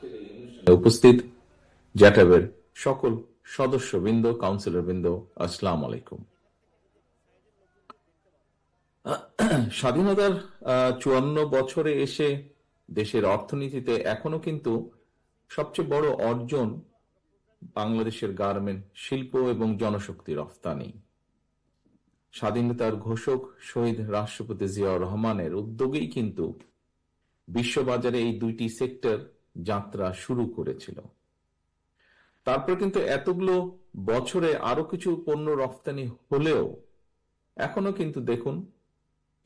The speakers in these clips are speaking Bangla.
আজকের এই অনুষ্ঠানে উপস্থিত জ্যাটাবের সকল সদস্যবৃন্দ, কাউন্সিলরবৃন্দ, আসসালামু আলাইকুম। স্বাধীনতার ৫৪ বছরে এসে দেশের অর্থনীতিতে এখনো কিন্তু সবচেয়ে বড় অর্জন বাংলাদেশের গার্মেন্ট শিল্প এবং জনশক্তি রফতানি। স্বাধীনতার ঘোষক শহীদ রাষ্ট্রপতি জিয়াউর রহমানের উদ্যোগেই কিন্তু বিশ্ববাজারে এই দুইটি সেক্টর যাত্রা শুরু করেছিল। তারপর কিন্তু এতগুলো বছরে আরো কিছু পণ্য রফতানি হলেও এখনো কিন্তু দেখুন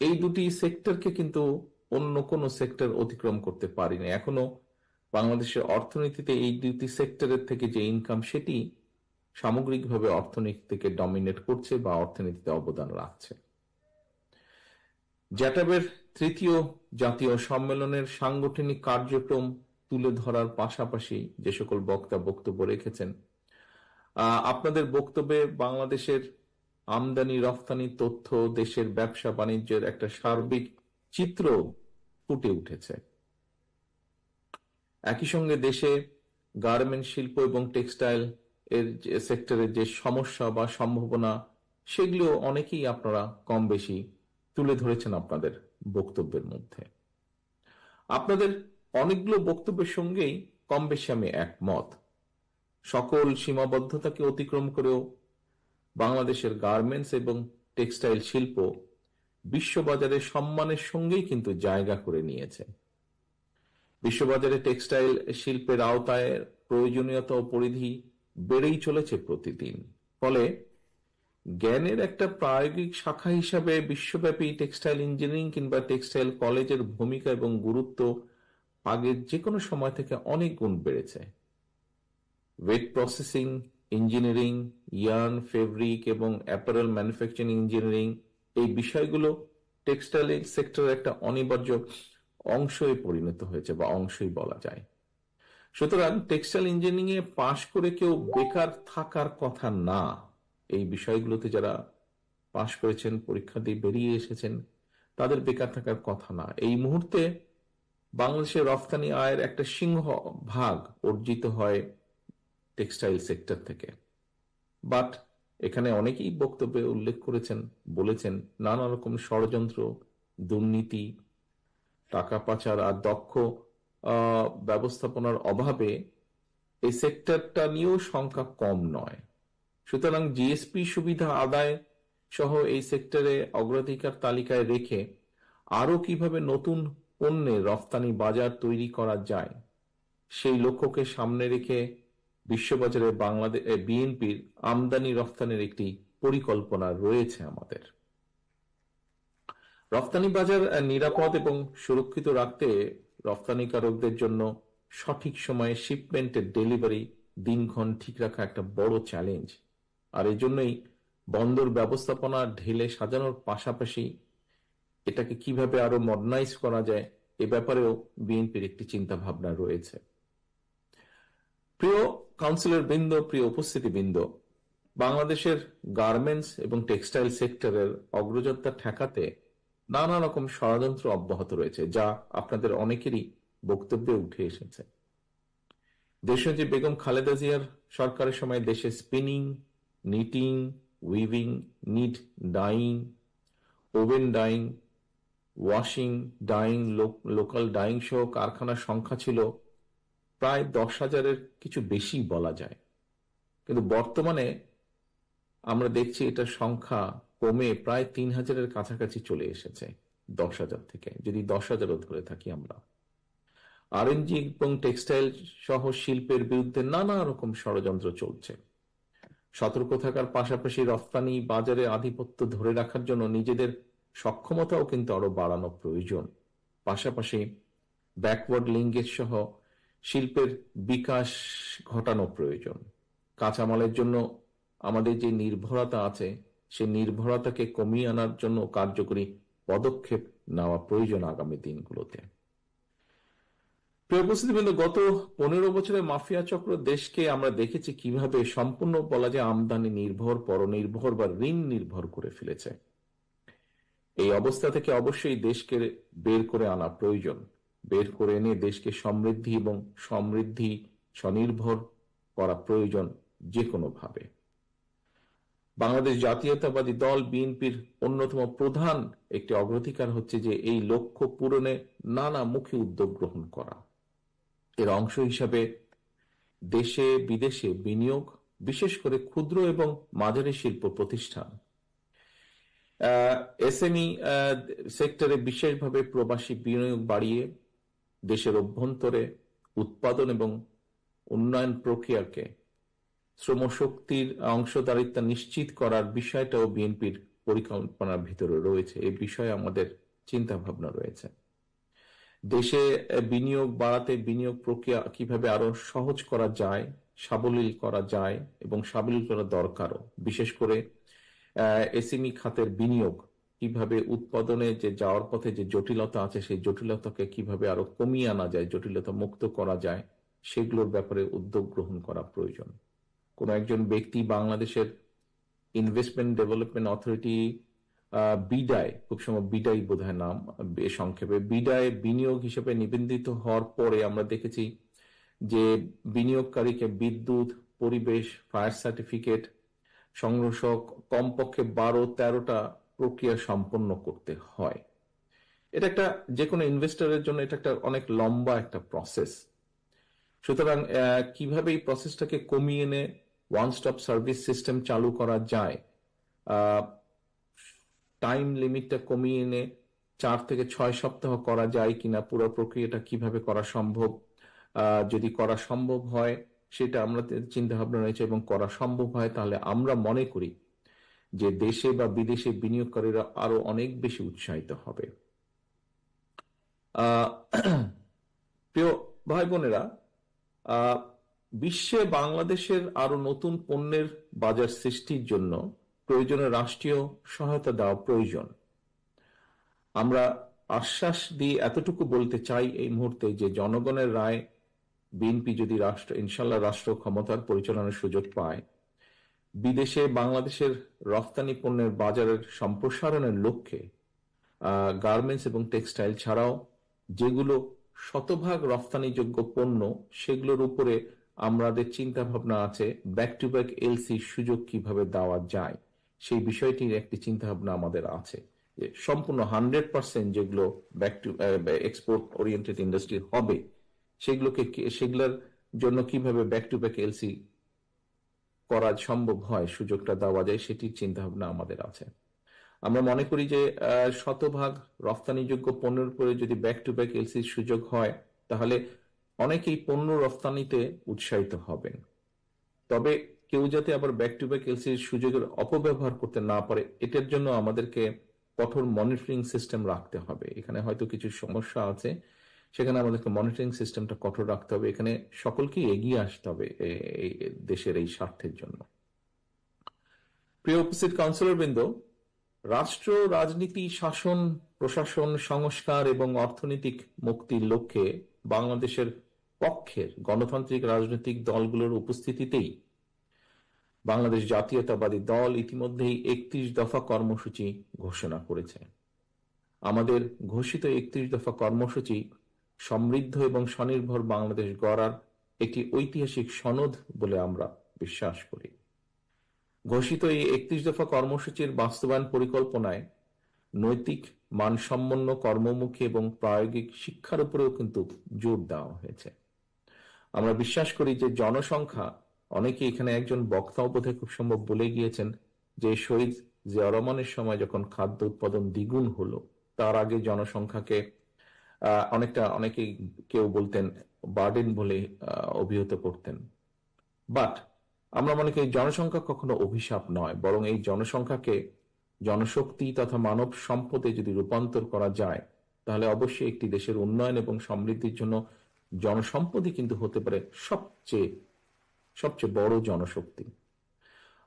এই দুটি সেক্টরকে কিন্তু অন্য কোনো সেক্টর অতিক্রম করতে পারিনি। এখনো বাংলাদেশের অর্থনীতিতে এই দুটি সেক্টরের থেকে যে ইনকাম সেটি সামগ্রিকভাবে অর্থনীতিকে ডমিনেট করছে বা অর্থনীতিতে অবদান রাখছে। জ্যাটাবের তৃতীয় জাতীয় সম্মেলনের সাংগঠনিক কার্যক্রম তুলে ধরার পাশাপাশি যে সকল বক্তা বক্তব্য রেখেছেন, আপনাদের বক্তব্যে বাংলাদেশের আমদানি রফতানি তথ্য, দেশের ব্যবসা বাণিজ্যের একটা সার্বিক চিত্র ফুটে উঠেছে। একই সঙ্গে দেশে গার্মেন্ট শিল্প এবং টেক্সটাইল এর সেক্টরের যে সমস্যা বা সম্ভাবনা সেগুলো অনেকেই আপনারা কম বেশি তুলে ধরেছেন আপনাদের বক্তব্যের মধ্যে। আপনাদের অনেকগুলো বক্তব্যের সঙ্গেই কম বেশি আমি একমত। সকল সীমাবদ্ধতাকে অতিক্রম করেও বাংলাদেশের গার্মেন্টস এবং টেক্সটাইল শিল্প বিশ্ববাজারে সম্মানের সঙ্গেই কিন্তু জায়গা করে নিয়েছে। বিশ্ববাজারে টেক্সটাইল শিল্পের আওতায় প্রয়োজনীয়তা ও পরিধি বেড়েই চলেছে প্রতিদিন। ফলে জ্ঞানের একটা প্রায়োগিক শাখা হিসাবে বিশ্বব্যাপী টেক্সটাইল ইঞ্জিনিয়ারিং কিংবা টেক্সটাইল কলেজের ভূমিকা এবং গুরুত্ব আগের যে কোনো সময় থেকে অনেক গুণ বেড়েছে। Wait processing engineering, yarn, fabric এবং অ্যাপারেল ম্যানুফ্যাকচারিং ইঞ্জিনিয়ারিং, এই বিষয়গুলো টেক্সটাইল সেক্টরের একটা অনিবার্য অংশই পরিণত হয়েছে বা অংশই বলা যায়। সুতরাং টেক্সটাইল ইঞ্জিনিয়ারিং এ পাশ করে কেউ বেকার থাকার কথা না। এই বিষয়গুলোতে যারা পাশ করেছেন, পরীক্ষা দিয়ে বেরিয়ে এসেছেন, তাদের বেকার থাকার কথা না। এই মুহূর্তে বাংলাদেশের রফতানি আয়ের একটা সিংহ ভাগ অর্জিত হয় টেক্সটাইল সেক্টর থেকে। বাট এখানে অনেকেই বক্তব্যে উল্লেখ করেছেন, বলেছেন নানা রকম ষড়যন্ত্র, দুর্নীতি, টাকা পাচার আর দক্ষ ব্যবস্থাপনার অভাবে এই সেক্টরটা নিয়েও সংখ্যা কম নয়। সুতরাং জিএসপি সুবিধা আদায় সহ এই সেক্টরে অগ্রাধিকার তালিকায় রেখে আরো কিভাবে নতুন পণ্যের রফতানি বাজার তৈরি করা যায় সেই লক্ষ্যকে সামনে রেখে বিশ্ববাজারে বাংলাদেশ বিএনপির আমদানি রফতানির একটি পরিকল্পনা রয়েছে। আমাদের রফতানি বাজার নিরাপদ এবং সুরক্ষিত রাখতে রফতানিকারকদের জন্য সঠিক সময়ে শিপমেন্টের ডেলিভারি দিনক্ষণ ঠিক রাখা একটা বড় চ্যালেঞ্জ। আর এই জন্যই বন্দর ব্যবস্থাপনা ঢেলে সাজানোর পাশাপাশি এটাকে কিভাবে আরো মডার্নাইজ করা যায় এ ব্যাপারেও বিএনপির একটি চিন্তা ভাবনা রয়েছে। প্রিয় কাউন্সিলর বৃন্দ, প্রিয় উপস্থিতি বৃন্দ, বাংলাদেশের গার্মেন্টস এবং টেক্সটাইল সেক্টরের অগ্রযাত্রা ঠেকাতে নানা রকম ষড়যন্ত্র অব্যাহত রয়েছে, যা আপনাদের অনেকেরই বক্তব্যে উঠে এসেছে। দেশনেত্রী বেগম খালেদা জিয়ার সরকারের সময় দেশে spinning, knitting, weaving, knit dyeing, woven dyeing, washing, dyeing, local dyeing সহ কারখানার সংখ্যা ছিল প্রায় 10,000-এর কিছু বেশি বলা যায়। কিন্তু বর্তমানে আমরা দেখছি এটার সংখ্যা কমে প্রায় 3,000-এর কাছাকাছি চলে এসেছে, 10,000 থেকে, যদি 10,000-ও ধরে থাকি আমরা। আরএনজি এবং টেক্সটাইল সহ শিল্পের বিরুদ্ধে নানা রকম ষড়যন্ত্র চলছে। সতর্ক থাকার পাশাপাশি রফতানি বাজারে আধিপত্য ধরে রাখার জন্য নিজেদের সক্ষমতাও কিন্তু আরো বাড়ানো প্রয়োজন। পাশাপাশি ব্যাকওয়ার্ড লিঙ্কেজ সহ শিল্পের বিকাশ ঘটানো প্রয়োজন। কাঁচামালের জন্য আমাদের যে নির্ভরতা আছে সেই নির্ভরতাকে কমিয়ে আনার জন্য কার্যকরী পদক্ষেপ নেওয়া প্রয়োজন আগামী দিনগুলোতে। প্রিয় উপস্থিতিবৃন্দ, গত 15 বছরে মাফিয়া চক্র দেশকে আমরা দেখেছি কিভাবে সম্পূর্ণ বলা যায় আমদানি নির্ভর, পরনির্ভর বা ঋণ নির্ভর করে ফেলেছে। এই অবস্থা থেকে অবশ্যই দেশকে বের করে আনা প্রয়োজন। বের করে এনে দেশকে সমৃদ্ধি এবং স্বনির্ভর করা প্রয়োজন যে কোনোভাবে। বাংলাদেশ জাতীয়তাবাদী দল বিএনপির অন্যতম প্রধান একটি অগ্রাধিকার হচ্ছে যে এই লক্ষ্য পূরণে নানামুখী উদ্যোগ গ্রহণ করা। এর অংশ হিসাবে দেশে বিদেশে বিনিয়োগ, বিশেষ করে ক্ষুদ্র এবং মাঝারি শিল্প প্রতিষ্ঠান, এসএমই সেক্টরে বিশেষভাবে প্রবাসী বিনিয়োগ বাড়িয়ে দেশের অভ্যন্তরে উৎপাদন এবং উন্নয়ন প্রক্রিয়াকে শ্রমশক্তির অংশদারিত্ব নিশ্চিত করার বিষয়টাও বিএনপির পরিকল্পনার ভিতরে রয়েছে। এই বিষয়ে আমাদের চিন্তা ভাবনা রয়েছে। দেশে বিনিয়োগ বাড়াতে বিনিয়োগ প্রক্রিয়া কিভাবে আরো সহজ করা যায়, সাবলীল করা যায় এবং সাবলীল করা দরকারও। বিশেষ করে এসএমই খাতের বিনিয়োগ কিভাবে উৎপাদনে যে যাওয়ার পথে যে জটিলতা আছে সেই জটিলতাকে কিভাবে আরো কমিয়ে আনা যায়, জটিলতা মুক্ত করা যায়, সেগুলোর ব্যাপারে উদ্যোগ গ্রহণ করা প্রয়োজন। কোন একজন ব্যক্তি বাংলাদেশের ইনভেস্টমেন্ট ডেভেলপমেন্ট অথরিটি বিডায়, খুব সময় বিডাই বোধহয় নাম সংক্ষেপে, বিডায় বিনিয়োগ হিসেবে নিবন্ধিত হওয়ার পরে আমরা দেখেছি যে বিনিয়োগকারীকে বিদ্যুৎ, পরিবেশ, ফায়ার সার্টিফিকেট সংগ্রহ কমপক্ষে 12-13টা প্রক্রিয়া সম্পন্ন করতে হয়। এটা একটা যে কোনো ইনভেস্টরের জন্য এটা একটা অনেক লম্বা একটা প্রসেস। সুতরাং কিভাবে এই প্রসেসটাকে কমিয়ে এনে ওয়ান স্টপ সার্ভিস সিস্টেম চালু করা যায়, টাইম লিমিটটা কমিয়ে এনে 4 থেকে 6 সপ্তাহ করা যায় কিনা, পুরো প্রক্রিয়াটা কিভাবে করা সম্ভব, যদি করা সম্ভব হয় সেটা আমরা চিন্তা ভাবনা রয়েছে এবং করা সম্ভব হয় তাহলে আমরা মনে করি যে দেশে বা বিদেশে বিনিয়োগকারীরা আরো অনেক বেশি উৎসাহিত হবে। প্রিয় ভাই বোনেরা, বিশ্বে বাংলাদেশের আরো নতুন পণ্যের বাজার সৃষ্টির জন্য প্রয়োজনে রাষ্ট্রীয় সহায়তা দেওয়া প্রয়োজন। আমরা আশ্বাস দিয়ে এতটুকু বলতে চাই এই মুহূর্তে যে জনগণের রায় বিএনপি যদি ইনশাল্লাহ রাষ্ট্র ক্ষমতার পরিচালনার সুযোগ পায়, বিদেশে বাংলাদেশের রফতানি পণ্যের বাজারের সম্প্রসারণের লক্ষ্যে গার্মেন্টস এবং টেক্সটাইল ছাড়াও যেগুলো শতভাগ রফতানিযোগ্য পণ্য সেগুলোর উপরে আমাদের চিন্তা ভাবনা আছে ব্যাক টু ব্যাক এলসি সুযোগ কিভাবে দেওয়া যায়, সেই বিষয়টির একটি চিন্তা ভাবনা আমাদের আছে। যে সম্পূর্ণ 100% যেগুলো back to export oriented industry হবে সেগুলোর জন্য কিভাবে ব্যাক টু ব্যাক এলসি করা সম্ভব হয়, সুযোগটা দেওয়া যায়, সেটির চিন্তা ভাবনা আমাদের আছে। আমরা মনে করি যে শতভাগ রফতানিযোগ্য পণ্যের উপরে যদি ব্যাক টু ব্যাক এলসির সুযোগ হয় তাহলে অনেকেই পণ্য রফতানিতে উৎসাহিত হবেন। তবে কেউ যাতে আবার ব্যাক টু ব্যাক এলসির সুযোগের অপব্যবহার করতে না পারে এটার জন্য আমাদেরকে কঠোর মনিটরিং সিস্টেম রাখতে হবে। এখানে হয়তো কিছু সমস্যা আছে, সেখানে আমাদেরকে মনিটরিং সিস্টেমটা কঠোর রাখতে হবে। এখানে সকলকেই এগিয়ে আসতে হবে দেশের এই স্বার্থের জন্য। প্রিয় উপস্থিত কাউন্সিলর বৃন্দ, রাষ্ট্র, রাজনীতি, শাসন, প্রশাসন, সংস্কার এবং অর্থনৈতিক মুক্তির লক্ষ্যে বাংলাদেশের পক্ষের গণতান্ত্রিক রাজনৈতিক দলগুলোর উপস্থিতিতেই বাংলাদেশ জাতীয়তাবাদী দল ইতিমধ্যেই 31 দফা কর্মসূচি ঘোষণা করেছে। আমাদের ঘোষিত 31 দফা কর্মসূচি সমৃদ্ধ এবং স্বনির্ভর বাংলাদেশ গড়ার একটি ঐতিহাসিক সনদ বলে আমরা বিশ্বাস করি। ঘোষিত এই 31 দফা কর্মসূচির বাস্তবায়ন পরিকল্পনায় নৈতিক, মানসম্পন্ন, কর্মমুখী এবং প্রায়োগিক শিক্ষার উপরেও কিন্তু জোর দেওয়া হয়েছে। আমরা বিশ্বাস করি যে জনসংখ্যা, অনেকে এখানে একজন বক্তাও বোধহয় খুব সম্ভব বলে গিয়েছেন যে শহীদ জিয়া রহমানের সময় যখন খাদ্য উৎপাদন দ্বিগুণ হলো, তার আগে জনসংখ্যাকে অনেকেই কেউ বলতেন বার্ডেন বলে অভিহিত করতেন। বাট আমরা মনে করি জনসংখ্যা কখনো অভিশাপ নয়, বরং এই জনসংখ্যাকে জনশক্তি তথা মানব সম্পদে যদি রূপান্তর করা যায় তাহলে অবশ্যই একটি দেশের উন্নয়ন এবং সমৃদ্ধির জন্য জনসম্পদই কিন্তু হতে পারে সবচেয়ে বড় জনশক্তি।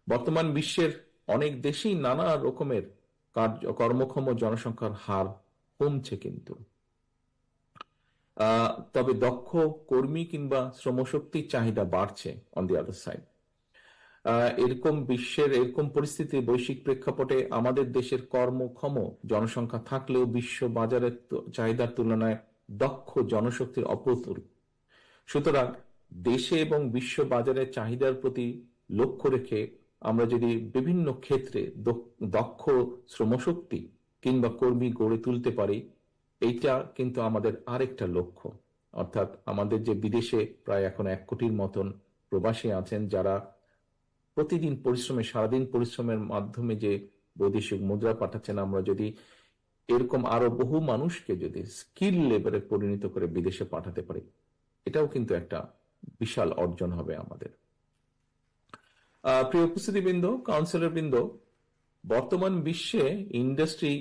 বর্তমান বিশ্বের অনেক দেশেই নানা রকমের কর্মক্ষম জনসংখ্যার হার কমছে, কিন্তু তবে দক্ষ কর্মী কিংবা শ্রমশক্তির চাহিদা বাড়ছে অন দি আদার সাইড। এরকম পরিস্থিতি বৈশ্বিক প্রেক্ষাপটে আমাদের দেশের কর্মক্ষম জনসংখ্যা থাকলেও বিশ্ব বাজারের চাহিদার তুলনায় দক্ষ জনশক্তির অপ্রতুল। সুতরাং দেশে এবং বিশ্ব বাজারের চাহিদার প্রতি লক্ষ্য রেখে আমরা যদি বিভিন্ন ক্ষেত্রে দক্ষ শ্রমশক্তি কিংবা কর্মী গড়ে তুলতে পারি, এইটা কিন্তু আমাদের আরেকটা লক্ষ্য। অর্থাৎ আমাদের যে বিদেশে প্রায় এখন 1 কোটির মতন প্রবাসী আছেন, যারা প্রতিদিন পরিশ্রমে, সারাদিন পরিশ্রমের মাধ্যমে যে বৈদেশিক মুদ্রা পাঠাচ্ছেন, আমরা যদি এরকম আরো বহু মানুষকে যদি স্কিল লেবারে পরিণত করে বিদেশে পাঠাতে পারি, এটাও কিন্তু একটা বিশাল অর্জন হবে আমাদের। প্রিয় উপস্থিতিবৃন্দ, কাউন্সিলর বৃন্দ, বর্তমান বিশ্বে ইন্ডাস্ট্রি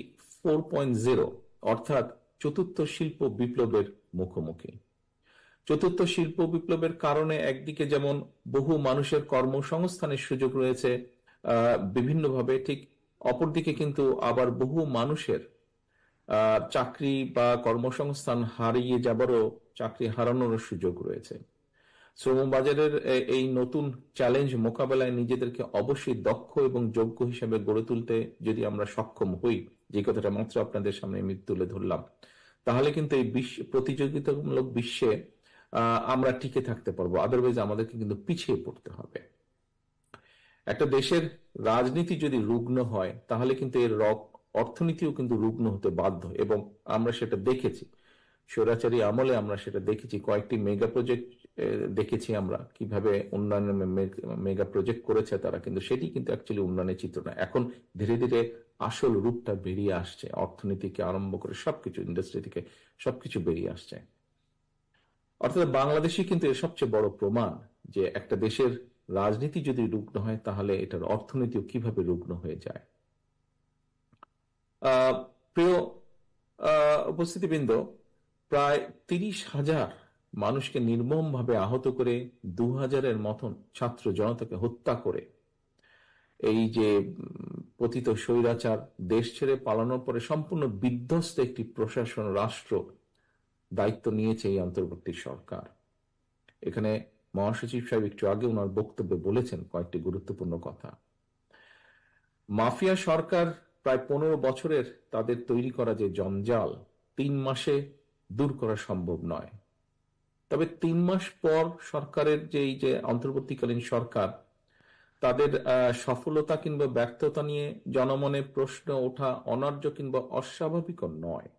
4.0 অর্থাৎ চতুর্থ শিল্প বিপ্লবের মুখোমুখি। চতুর্থ শিল্প বিপ্লবের কারণে একদিকে যেমন বহু মানুষের কর্মসংস্থানের সুযোগ রয়েছে বিভিন্নভাবে, ঠিক অপরদিকে কিন্তু আবার বহু মানুষের চাকরি বা কর্মসংস্থান হারিয়ে যাবারও, চাকরি হারানোর সুযোগ রয়েছে। শ্রমবাজারের এই নতুন চ্যালেঞ্জ মোকাবেলায় নিজেদেরকে অবশ্যই দক্ষ এবং যোগ্য হিসেবে গড়ে তুলতে যদি আমরা সক্ষম হই, যে কথাটা মাত্র আপনাদের সামনে আমি তুলে ধরলাম, তাহলে কিন্তু এই প্রতিযোগিতামূলক বিশ্বে আমরা টিকে থাকতে পারবো। আদারওয়াইজ আমাদেরকে কিন্তু পিছিয়ে পড়তে হবে। একটা দেশের রাজনীতি যদি রুগ্ন হয়, তাহলে কিন্তু এর অর্থনীতিও কিন্তু রুগ্ন হতে বাধ্য, এবং আমরা সেটা দেখেছি স্বৈরাচারী আমলে। আমরা সেটা দেখেছি, কয়েকটি মেগা প্রজেক্ট দেখেছি আমরা কিভাবে উন্নয়নের মেগা প্রজেক্ট করেছে তারা, কিন্তু সেটি কিন্তু অ্যাকচুয়ালি উন্নয়নের চিত্র না। এখন ধীরে ধীরে আসল রূপটা বেরিয়ে আসছে, অর্থনীতিকে আরম্ভ করে সবকিছু, ইন্ডাস্ট্রি থেকে সবকিছু বেরিয়ে আসছে। অর্থাৎ বাংলাদেশই কিন্তু এর সবচেয়ে বড় প্রমাণ যে একটা দেশের রাজনীতি যদি রুগ্ন হয়, তাহলে এটার অর্থনীতিও কিভাবে রুগ্ন হয়ে যায়। প্রিয় উপস্থিতিবৃন্দ, প্রায় 30,000 মানুষকে নির্মমভাবে আহত করে 2,000-এর মতন ছাত্র জনতাকে হত্যা করে এই যে পতিত স্বৈরাচার দেশ ছেড়ে পালানোর পরে সম্পূর্ণ বিধ্বস্ত একটি প্রশাসন, রাষ্ট্র দায়িত্ব নিয়েছে এই অন্তর্বর্তী সরকার। এখানে মহাসচিব সাহেব একটু আগে ওনার বক্তব্যে বলেছেন কয়েকটি গুরুত্বপূর্ণ কথা। মাফিয়া সরকার প্রায় 15 বছরের তাদের তৈরি করা যে জঞ্জাল 3 মাসে দূর করা সম্ভব নয়। তবে 3 মাস পর সরকারের যে অন্তর্বর্তীকালীন সরকার, তাদের সফলতা কিংবা ব্যর্থতা নিয়ে জনমনে প্রশ্ন ওঠা অনার্য কিংবা অস্বাভাবিক নয়।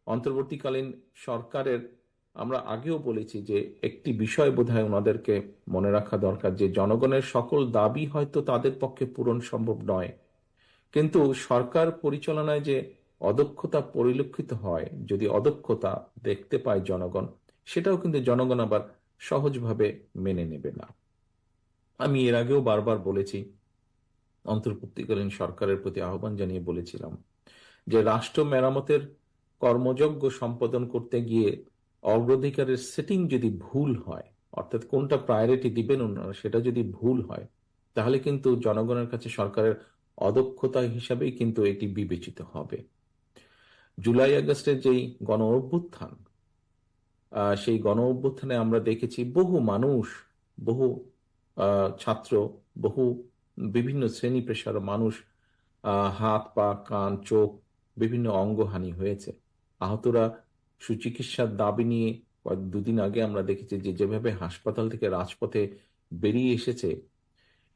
অন্তর্বর্তীকালীন সরকারের, আমরা আগেও বলেছি যে একটি বিষয় বোধহয় ওনাদেরকে মনে রাখা দরকার, যে জনগণের সকল দাবি হয়তো তাদের পক্ষে পূরণ সম্ভব নয়, কিন্তু সরকার পরিচালনায় যে অদক্ষতা পরিলক্ষিত হয়, যদি অদক্ষতা দেখতে পায় জনগণ, সেটাও কিন্তু জনগণ আবার সহজভাবে মেনে নেবে না। আমি এর আগেও বারবার বলেছি, অন্তর্বর্তীকালীন সরকারের প্রতি আহ্বান জানিয়ে বলেছিলাম যে রাষ্ট্র মেরামতের কর্মযজ্ঞ সম্পাদন করতে গিয়ে অগ্রাধিকারের সেটিং যদি ভুল হয়, অর্থাৎ কোনটা প্রায়োরিটি দিবেন ওনারা, সেটা যদি ভুল হয়, তাহলে কিন্তু জনগণের কাছে সরকারের অদক্ষতা হিসাবেই কিন্তু এটি বিবেচিত হবে। জুলাই আগস্টের যেই গণ অভ্যুত্থান, সেই গণ অভ্যুত্থানে আমরা দেখেছি বহু মানুষ, বহু ছাত্র, বহু বিভিন্ন শ্রেণী পেশার মানুষ, হাত, পা, কান, চোখ, বিভিন্ন অঙ্গহানি হয়েছে। আহতরা সুচিকিৎসার দাবি নিয়ে দুদিন আগে আমরা দেখেছি যে যেভাবে হাসপাতাল থেকে রাজপথে বেরিয়ে এসেছে,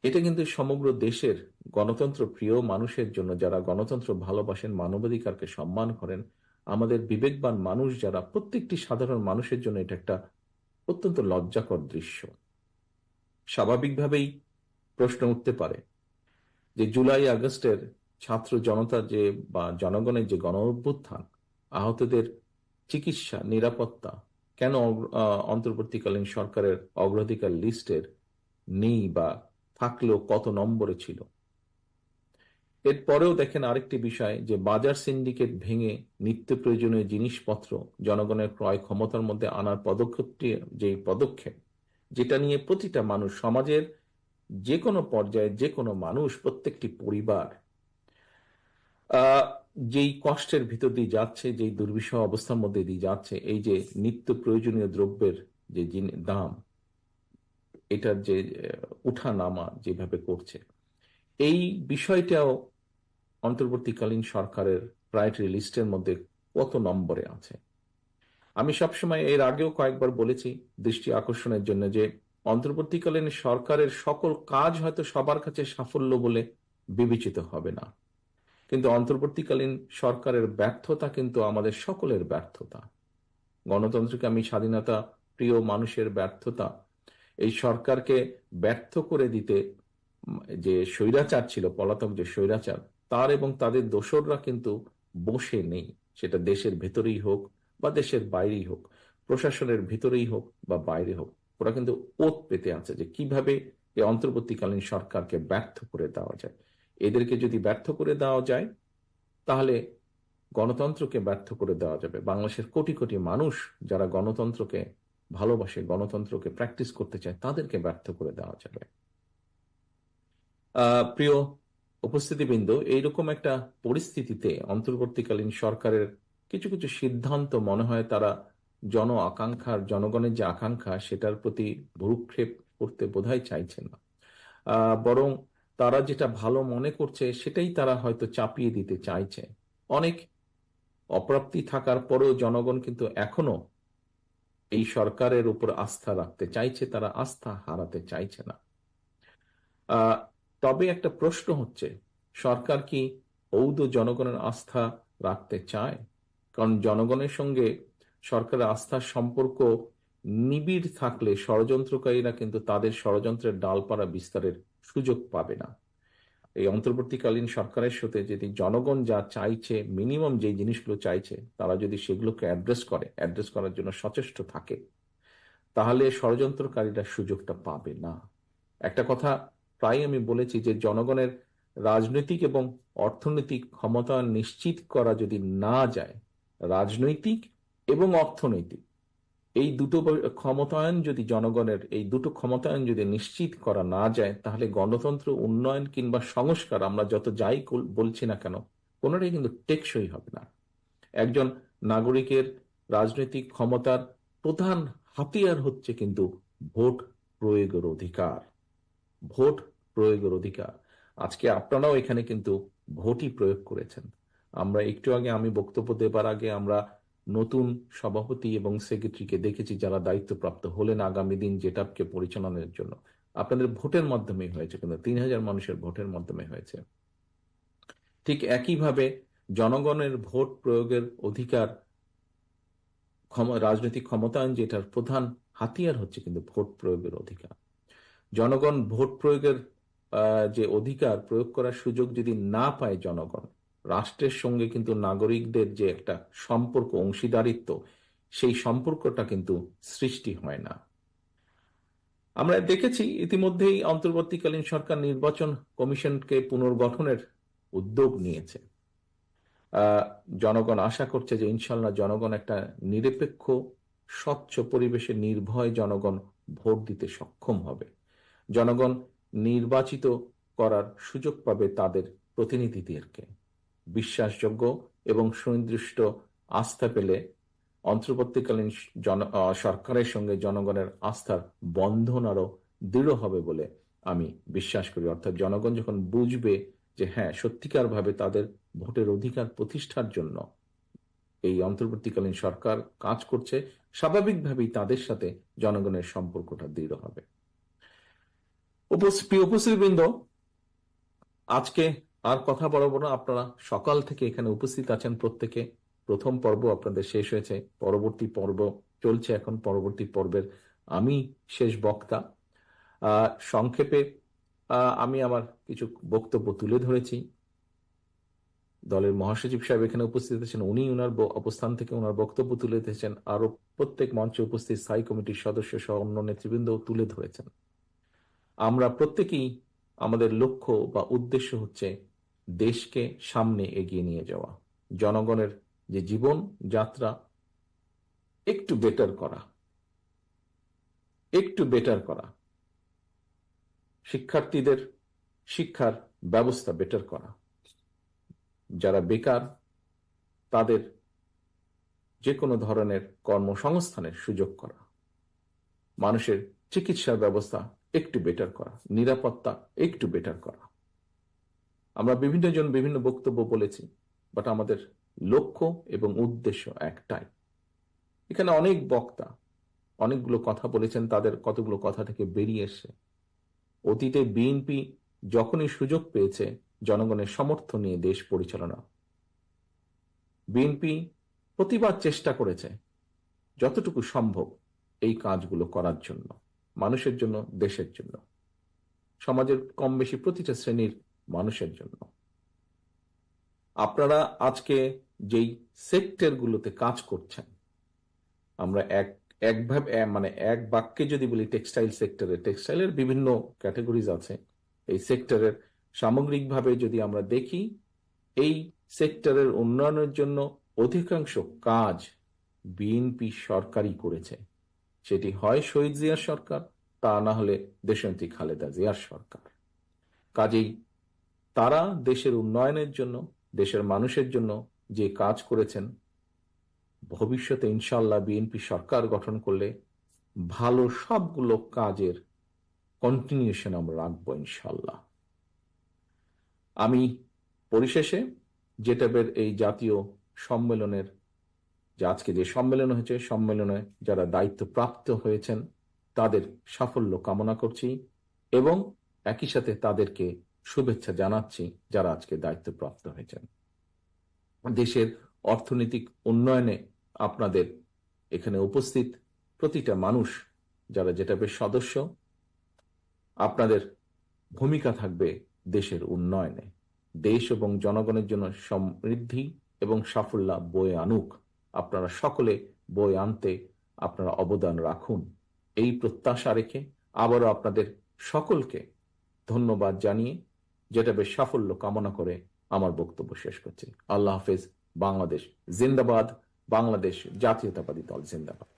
এটা কিন্তু সমগ্র দেশের গণতন্ত্র প্রিয় মানুষের জন্য, যারা গণতন্ত্র ভালোবাসেন, মানবাধিকারকে সম্মান করেন, আমাদের বিবেকবান মানুষ যারা, প্রত্যেকটি সাধারণ মানুষের জন্য এটা একটা অত্যন্ত লজ্জাকর দৃশ্য। স্বাভাবিকভাবেই প্রশ্ন উঠতে পারে যে জুলাই আগস্টের ছাত্র জনতার যে বা জনগণের যে গণ অভ্যুত্থান, আহতদের চিকিৎসা, নিরাপত্তা কেন অন্তর্বর্তীকালীন সরকারের অগ্রাধিকার লিস্টের নেই, বা থাকলেও কত নম্বরে ছিল। এরপরেও দেখেন আরেকটি বিষয়, যে বাজার সিন্ডিকেট ভেঙে নিত্য প্রয়োজনীয় জিনিসপত্র জনগণের ক্রয় ক্ষমতার মধ্যে আনার পদক্ষেপটি, যেই পদক্ষেপ, যেটা নিয়ে প্রতিটা মানুষ, সমাজের যে কোনো পর্যায়ে যে কোনো মানুষ, প্রত্যেকটি পরিবার যেই কষ্টের ভিতর দিয়ে যাচ্ছে, যেই দুর্বিষহ অবস্থার মধ্যে দিয়ে যাচ্ছে, এই যে নিত্য প্রয়োজনীয় দ্রব্যের যে দাম, এটার যে উঠা নামা যেভাবে করছে, এই বিষয়টাও অন্তর্বর্তীকালীন সরকারের প্রায়োরিটি লিস্টের মধ্যে কত নম্বরে আছে। আমি সবসময় এর আগেও কয়েকবার বলেছি দৃষ্টি আকর্ষণের জন্য যে অন্তর্বর্তীকালীন সরকারের সকল কাজ হয়তো সবার কাছে সাফল্য বলে বিবেচিত হবে না, কিন্তু অন্তর্বর্তীকালীন সরকারের ব্যর্থতা কিন্তু আমাদের সকলের ব্যর্থতা। গণতন্ত্রকে আমি স্বাধীনতা প্রিয় মানুষের ব্যর্থতা, এই সরকারকে ব্যর্থ করে দিতে যে স্বৈরাচার ছিল, পলাতক যে স্বৈরাচার, তার এবং তাদের দোসররা কিন্তু বসে নেই। সেটা দেশের ভেতরেই হোক বা দেশের বাইরেই হোক, প্রশাসনের ভিতরেই হোক বা বাইরে হোক, ওরা কিন্তু ওত পেতে আছে যে কিভাবে এই অন্তর্বর্তীকালীন সরকারকে ব্যর্থ করে দেওয়া যায়। এদেরকে যদি ব্যর্থ করে দেওয়া যায় তাহলে গণতন্ত্রকে ব্যর্থ করে দেওয়া যাবে। বাংলাদেশের কোটি কোটি মানুষ যারা গণতন্ত্রকে ভালোবাসে, গণতন্ত্রকে প্র্যাকটিস করতে চায়, তাদেরকে ব্যর্থ করে দেওয়া যাবে। প্রিয় উপস্থিতিবৃন্দ, এইরকম একটা পরিস্থিতিতে অন্তর্বর্তীকালীন সরকারের কিছু কিছু সিদ্ধান্ত মনে হয় তারা জনগণের যে আকাঙ্ক্ষা সেটার প্রতি ভ্রুক্ষেপ করতে বোধহয় চাইছে না। বরং তারা যেটা ভালো মনে করছে সেটাই তারা হয়তো চাপিয়ে দিতে চাইছে। অনেক অপ্রাপ্তি থাকার পরেও জনগণ কিন্তু এখনো এই সরকারের উপর আস্থা রাখতে চাইছে, তারা আস্থা হারাতে চাইছে না। তবে একটা প্রশ্ন হচ্ছে, সরকার কি ঔদ জনগণের আস্থা রাখতে চায়? কারণ জনগণের সঙ্গে সরকারের আস্থার সম্পর্ক নিবিড় থাকলে ষড়যন্ত্রকারীরা কিন্তু তাদের ষড়যন্ত্রের ডালপালা বিস্তারের সুযোগ পাবে না। এই অন্তর্বর্তীকালীন সরকারের সাথে যদি জনগণ যা চাইছে, মিনিমাম যে জিনিসগুলো চাইছে, তারা যদি সেগুলোকে অ্যাড্রেস করার জন্য সচেষ্ট থাকে, তাহলে ষড়যন্ত্রকারীরা সুযোগটা পাবে না। একটা কথা প্রায় আমি বলেছি যে জনগণের রাজনৈতিক এবং অর্থনৈতিক ক্ষমতা নিশ্চিত করা যদি না যায়, রাজনৈতিক এবং অর্থনৈতিক এই দুটো ক্ষমতায়ন যদি জনগণের এই দুটো ক্ষমতায়ন যদি নিশ্চিত করা না যায়, তাহলে গণতন্ত্র উন্নয়ন কিংবা সংস্কার আমরা যত যাই বলছি না কেন, কোনোটাই কিন্তু টেকসই হবে না। একজন নাগরিকের রাজনৈতিক ক্ষমতার প্রধান হাতিয়ার হচ্ছে কিন্তু ভোট প্রয়োগের অধিকার। ভোট প্রয়োগের অধিকার। আজকে আপনারাও এখানে কিন্তু ভোটই প্রয়োগ করেছেন। আমরা একটু আগে, আমি বক্তব্য দেবার আগে, আমরা নতুন সভাপতি এবং সেক্রেটারিকে দেখেছি যারা দায়িত্বপ্রাপ্ত হলেন আগামী দিন জেটাপকে পরিচালনার জন্য। আপনাদের ভোটের মাধ্যমে হয়েছে, কিন্তু 3000 মানুষের ভোটের মাধ্যমে হয়েছে। ঠিক একইভাবে জনগণের ভোট প্রয়োগের অধিকার, রাজনৈতিক ক্ষমতায়ন যেটার প্রধান হাতিয়ার হচ্ছে কিন্তু ভোট প্রয়োগের অধিকার। জনগণ ভোট প্রয়োগের যে অধিকার প্রয়োগ করার সুযোগ যদি না পায় জনগণ, রাষ্ট্রের সঙ্গে কিন্তু নাগরিকদের যে একটা সম্পর্ক, অংশীদারিত্ব, সেই সম্পর্কটা কিন্তু সৃষ্টি হয় না। আমরা দেখেছি ইতিমধ্যেই অন্তর্বর্তীকালীন সরকার নির্বাচন কমিশনকে পুনর্গঠনের উদ্যোগ নিয়েছে। জনগণ আশা করছে যে ইনশাল্লাহ জনগণ একটা নিরপেক্ষ, স্বচ্ছ পরিবেশে নির্ভয় জনগণ ভোট দিতে সক্ষম হবে। জনগণ নির্বাচিত করার সুযোগ পাবে তাদের প্রতিনিধিদেরকে। বিশ্বাসযোগ্য এবং সুনির্দিষ্ট আস্থা পেলে অন্তর্বর্তীকালীন সরকারের সঙ্গে জনগণের আস্থার বন্ধন আরো দৃঢ় হবে বলে আমি বিশ্বাস করি। অর্থাৎ জনগণ যখন বুঝবে যে হ্যাঁ, সত্যিকার ভাবে তাদের ভোটের অধিকার প্রতিষ্ঠার জন্য এই অন্তর্বর্তীকালীন সরকার কাজ করছে, স্বাভাবিকভাবেই তাদের সাথে জনগণের সম্পর্কটা দৃঢ় হবে। উপস্থিতবৃন্দ, আজকে আর কথা বলবো না। আপনারা সকাল থেকে এখানে উপস্থিত আছেন প্রত্যেকে। প্রথম পর্ব আপনাদের শেষ হয়েছে, পরবর্তী পর্ব চলছে এখন। পরবর্তী পর্বের আমি শেষ বক্তা। সংক্ষেপে আমি আমার কিছু বক্তব্য তুলে ধরেছি। দলের মহাসচিব সাহেব এখানে উপস্থিত আছেন, উনি ওনার অবস্থান থেকে ওনার বক্তব্য তুলে ধরেছেন। আরো প্রত্যেক মঞ্চে উপস্থিত স্থায়ী কমিটির সদস্য সহ অন্য নেতৃবৃন্দ তুলে ধরেছেন। আমরা প্রত্যেকেই, আমাদের লক্ষ্য বা উদ্দেশ্য হচ্ছে দেশকে সামনে এগিয়ে নিয়ে যাওয়া, জনগণের যে জীবন যাত্রা একটু বেটার করা, শিক্ষার্থীদের শিক্ষার ব্যবস্থা বেটার করা, যারা বেকার তাদের যে কোনো ধরনের কর্মসংস্থানের সুযোগ করা, মানুষের চিকিৎসার ব্যবস্থা একটু বেটার করা, নিরাপত্তা একটু বেটার করা। আমরা বিভিন্ন জন বিভিন্ন বক্তব্য বলেছি, বাট আমাদের লক্ষ্য এবং উদ্দেশ্য একটাই, এখানে অনেক বক্তা অনেকগুলো কথা বলেছেন, তাদের কতগুলো কথা থেকে বেরিয়ে এসে অতীতে বিএনপি যখনই সুযোগ পেয়েছে জনগণের সমর্থন নিয়ে দেশ পরিচালনা, বিএনপি প্রতিবার চেষ্টা করেছে যতটুকু সম্ভব এই কাজগুলো করার জন্য, মানুষের জন্য, দেশের জন্য, সমাজের কম বেশি প্রতিটা শ্রেণীর মানুষের জন্য। আপনারা আজকে যেই সেক্টরগুলোতে কাজ করছেন, আমরা একভাবে মানে এক বাক্যে যদি বলি টেক্সটাইল সেক্টরে, টেক্সটাইলের বিভিন্ন ক্যাটাগরিজ আছে। এই সেক্টরের সামগ্রিকভাবে যদি আমরা দেখি, এই সেক্টরের উন্নয়নের জন্য অধিকাংশ কাজ বিএনপি সরকারই করেছে। সেটি হয় শহীদ জিয়ার সরকার, তা না হলে দেশনেত্রী খালেদা জিয়ার সরকার। কাজেই তারা দেশের উন্নয়নের জন্য, দেশের মানুষের জন্য যে কাজ করেছেন, ভবিষ্যতে ইনশাল্লাহ বিএনপি সরকার গঠন করলে ভালো সবগুলো কাজের কন্টিনিউশন আমরা রাখবো ইনশাল্লাহ। আমি পরিশেষে জেটাবের এই জাতীয় সম্মেলনের, যে আজকে যে সম্মেলন হয়েছে, সম্মেলনে যারা দায়িত্বপ্রাপ্ত হয়েছেন তাদের সাফল্য কামনা করছি এবং একই সাথে তাদেরকে শুভেচ্ছা জানাচ্ছি যারা আজকে দায়িত্বপ্রাপ্ত হয়েছেন। দেশের অর্থনৈতিক উন্নয়নে আপনাদের এখানে উপস্থিত প্রতিটা মানুষ যারা জেটাবের সদস্য, আপনাদের ভূমিকা থাকবে দেশের উন্নয়নে। দেশ এবং জনগণের জন্য সমৃদ্ধি এবং সাফল্য বয়ে আনুক, আপনারা সকলে বয়ে আনতে আপনারা অবদান রাখুন, এই প্রত্যাশা রেখে আবারও আপনাদের সকলকে ধন্যবাদ জানিয়ে জেটাবের সাফল্য কামনা করে আমার বক্তব্য শেষ করছি। আল্লাহ হাফেজ। বাংলাদেশ জিন্দাবাদ। বাংলাদেশ জাতীয়তাবাদী দল জিন্দাবাদ।